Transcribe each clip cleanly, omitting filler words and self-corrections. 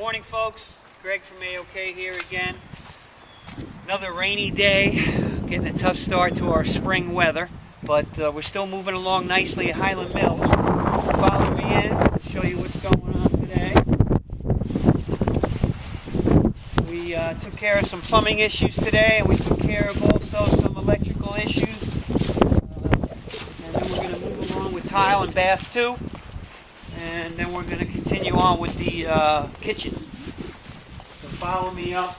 Morning, folks. Greg from AOK here again. Another rainy day. Getting a tough start to our spring weather, but we're still moving along nicely at Highlandmills. Follow me in. I'll show you what's going on today. We took care of some plumbing issues today, and we took care of also some electrical issues. And then we're going to move along with tile and bath too. And then we're going to continue on with the kitchen. So follow me up.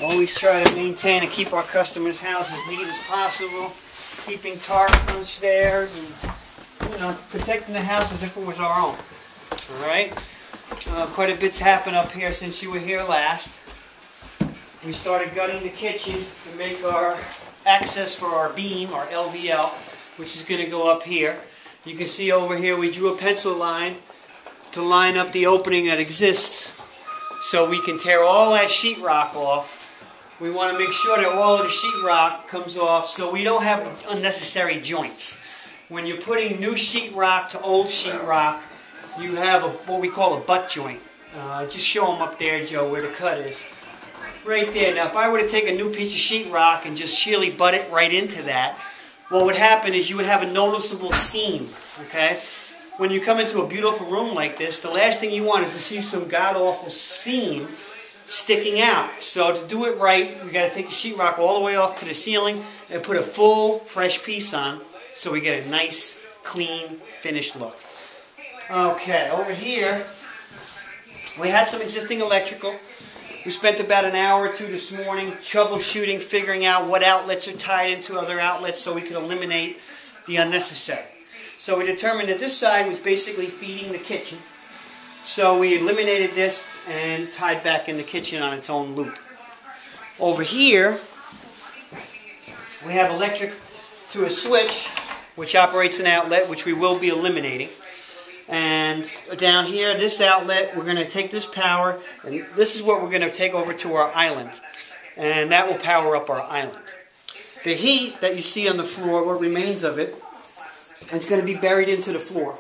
Always try to maintain and keep our customers' house as neat as possible. Keeping tar from stairs and, protecting the house as if it was our own. Alright? Quite a bit's happened up here since you were here last. We started gutting the kitchen to make our access for our beam, our LVL, which is going to go up here. You can see over here we drew a pencil line to line up the opening that exists so we can tear all that sheetrock off. We want to make sure that all of the sheetrock comes off so we don't have unnecessary joints. When you're putting new sheetrock to old sheetrock, you have what we call a butt joint. Just show them up there, Joe, where the cut is. Right there. Now, if I were to take a new piece of sheetrock and just sheerly butt it right into that, what would happen is you would have a noticeable seam, okay? When you come into a beautiful room like this, the last thing you want is to see some god-awful seam sticking out. So to do it right, we got to take the sheetrock all the way off to the ceiling and put a full, fresh piece on so we get a nice, clean, finished look. Okay, over here, we had some existing electrical. We spent about an hour or two this morning troubleshooting, figuring out what outlets are tied into other outlets so we could eliminate the unnecessary. So we determined that this side was basically feeding the kitchen. So we eliminated this and tied back in the kitchen on its own loop. Over here, we have electric to a switch, which operates an outlet, which we will be eliminating. And down here, this outlet, we're going to take this power, and this is what we're going to take over to our island. And that will power up our island. The heat that you see on the floor, what remains of it, it's going to be buried into the floor.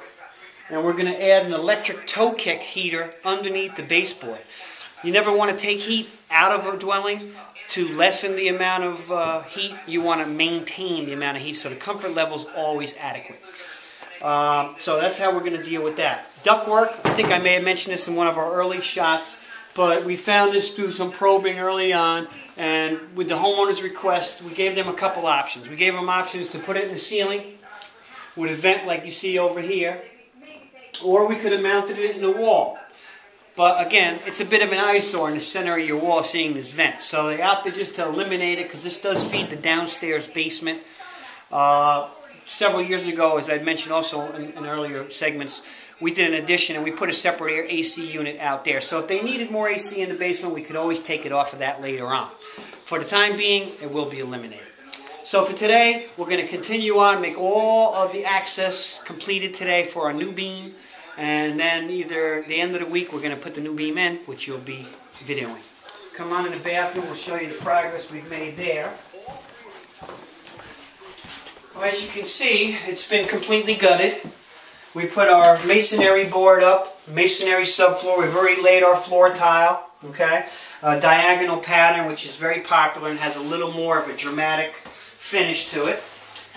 And we're going to add an electric toe kick heater underneath the baseboard. You never want to take heat out of a dwelling to lessen the amount of heat. You want to maintain the amount of heat so the comfort level is always adequate. So that's how we're going to deal with that. Ductwork, I think I may have mentioned this in one of our early shots, but we found this through some probing early on, and with the homeowner's request, we gave them a couple options. We gave them options to put it in the ceiling with a vent like you see over here, or we could have mounted it in the wall. But again, it's a bit of an eyesore in the center of your wall seeing this vent. So they opted just to eliminate it because this does feed the downstairs basement. Several years ago, as I mentioned also in earlier segments, we did an addition and we put a separate AC unit out there. So if they needed more AC in the basement, we could always take it off of that later on. For the time being, it will be eliminated. So for today, we're going to continue on, make all of the access completed today for our new beam. And then either the end of the week, we're going to put the new beam in, which you'll be videoing. Come on in the bathroom, we'll show you the progress we've made there. Well, as you can see, it's been completely gutted. We put our masonry board up, masonry subfloor. We've already laid our floor tile, okay? A diagonal pattern, which is very popular and has a little more of a dramatic finish to it.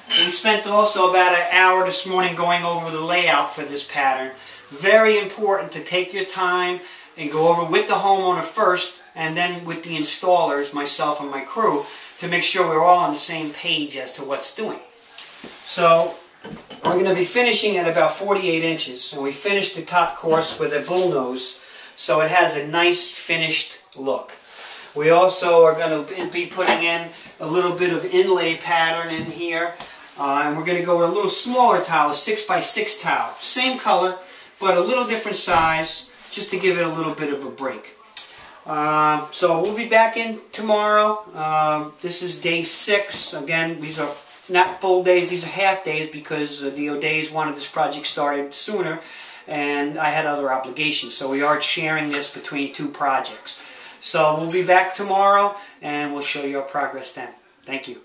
We spent also about an hour this morning going over the layout for this pattern. Very important to take your time and go over with the homeowner first and then with the installers, myself and my crew, to make sure we're all on the same page as to what's doing. So we're going to be finishing at about 48 inches, and we finished the top course with a bullnose, so it has a nice finished look. We also are going to be putting in a little bit of inlay pattern in here, and we're going to go with a little smaller tile, a 6x6 tile. Same color, but a little different size, just to give it a little bit of a break. So we'll be back in tomorrow. This is day 6. Again, these are not full days, these are half days because the O'Days wanted this project started sooner and I had other obligations. So we are sharing this between 2 projects. So we'll be back tomorrow and we'll show you our progress then. Thank you.